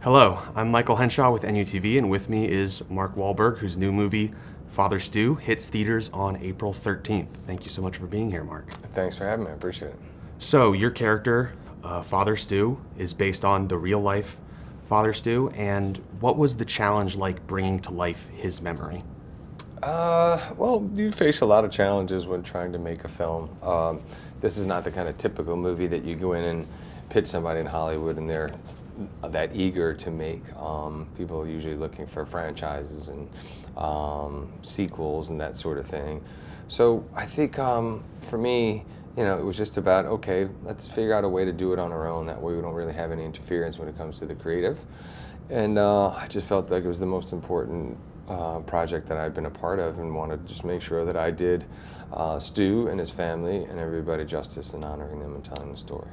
Hello, I'm Michael Henshaw with NUTV, and with me is Mark Wahlberg, whose new movie, Father Stu, hits theaters on April 13th. Thank you so much for being here, Mark. Thanks for having me, I appreciate it. So, your character, Father Stu, is based on the real-life Father Stu, and what was the challenge like bringing to life his memory? Well, you face a lot of challenges when trying to make a film. This is not the kind of typical movie that you go in and pitch somebody in Hollywood and they're that eager to make. People are usually looking for franchises and sequels and that sort of thing. So I think for me, it was just about, okay, let's figure out a way to do it on our own. That way we don't really have any interference when it comes to the creative. And I just felt like it was the most important project that I'd been a part of, and wanted to just make sure that I did Stu and his family and everybody justice in honoring them and telling the story.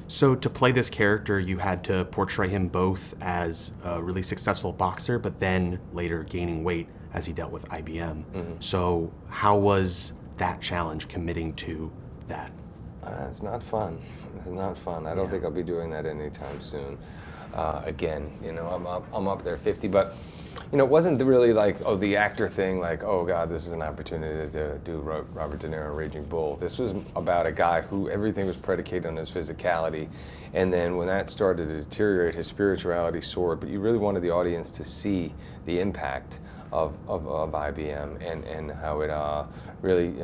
So to play this character, you had to portray him both as a really successful boxer, but then later gaining weight as he dealt with IBM. So how was that challenge, committing to that? It's not fun. It's not fun. I don't think I'll be doing that anytime soon. Again, I'm up there 50, but it wasn't really like, the actor thing, like, oh God, this is an opportunity to do Robert De Niro Raging Bull. This was about a guy who everything was predicated on his physicality, and then when that started to deteriorate, his spirituality soared. But you really wanted the audience to see the impact of IBM and how it really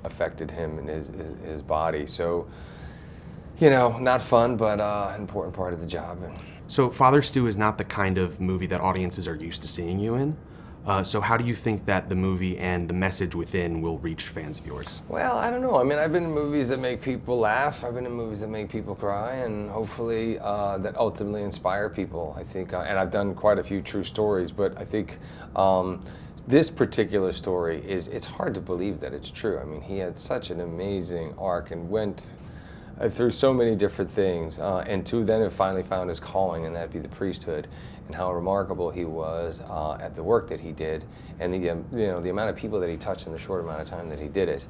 affected him and his body. So, not fun, but an important part of the job. So Father Stu is not the kind of movie that audiences are used to seeing you in. So how do you think that the movie and the message within will reach fans of yours? Well, I don't know. I mean, I've been in movies that make people laugh. I've been in movies that make people cry, and hopefully that ultimately inspire people. I think, and I've done quite a few true stories, but I think this particular story it's hard to believe that it's true. I mean, he had such an amazing arc and went through so many different things, and to then have finally found his calling, and that be the priesthood, and how remarkable he was at the work that he did, and the amount of people that he touched in the short amount of time that he did it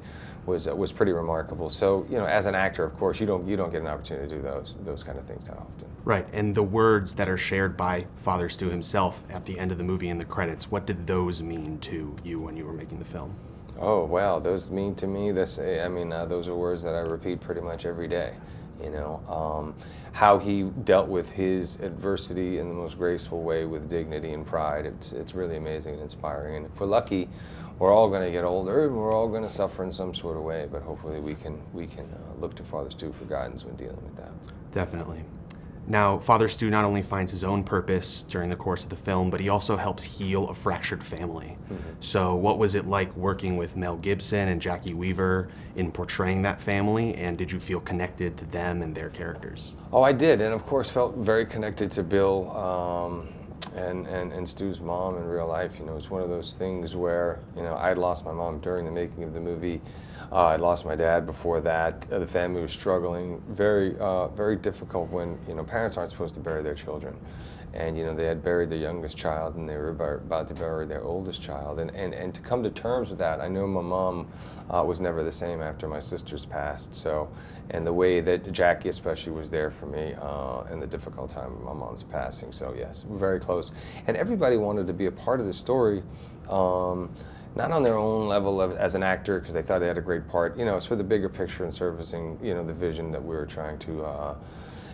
was pretty remarkable. So as an actor, of course, you don't get an opportunity to do those kind of things that often. Right, and the words that are shared by Father Stu himself at the end of the movie in the credits, what did those mean to you when you were making the film? Oh, wow, those mean to me, those are words that I repeat pretty much every day. How he dealt with his adversity in the most graceful way with dignity and pride. It's really amazing and inspiring. And if we're lucky, we're all going to get older and we're all going to suffer in some sort of way, but hopefully we can look to Father Stu for guidance when dealing with that. Definitely. Now, Father Stu not only finds his own purpose during the course of the film, but he also helps heal a fractured family. So what was it like working with Mel Gibson and Jacki Weaver in portraying that family, and did you feel connected to them and their characters? Oh, I did, and of course felt very connected to Bill and Stu's mom in real life. It's one of those things where, I had lost my mom during the making of the movie. I lost my dad before that. The family was struggling, very difficult when, parents aren't supposed to bury their children. And, they had buried their youngest child and they were about to bury their oldest child. And to come to terms with that, I know my mom was never the same after my sisters passed. So, and the way that Jacki especially was there for me in the difficult time of my mom's passing. So yes, we're very close. And everybody wanted to be a part of the story. Not on their own level as an actor, because they thought they had a great part. It's for the bigger picture and servicing, the vision that we were trying to,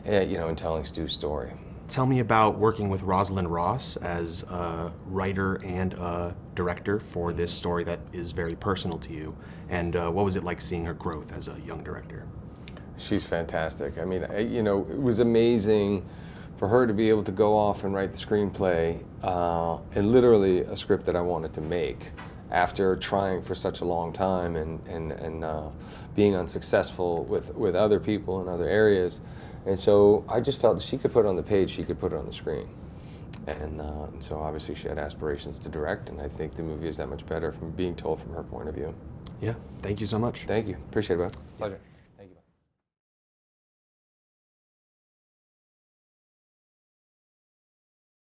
in telling Stu's story. Tell me about working with Rosalind Ross as a writer and a director for this story that is very personal to you. And what was it like seeing her growth as a young director? She's fantastic. I mean, it was amazing for her to be able to go off and write the screenplay, and literally a script that I wanted to make, after trying for such a long time and being unsuccessful with other people in other areas. And so I just felt that she could put it on the page, she could put it on the screen. And so obviously she had aspirations to direct, and I think the movie is that much better from being told from her point of view. Yeah, thank you so much. Thank you, appreciate it, bud. Pleasure.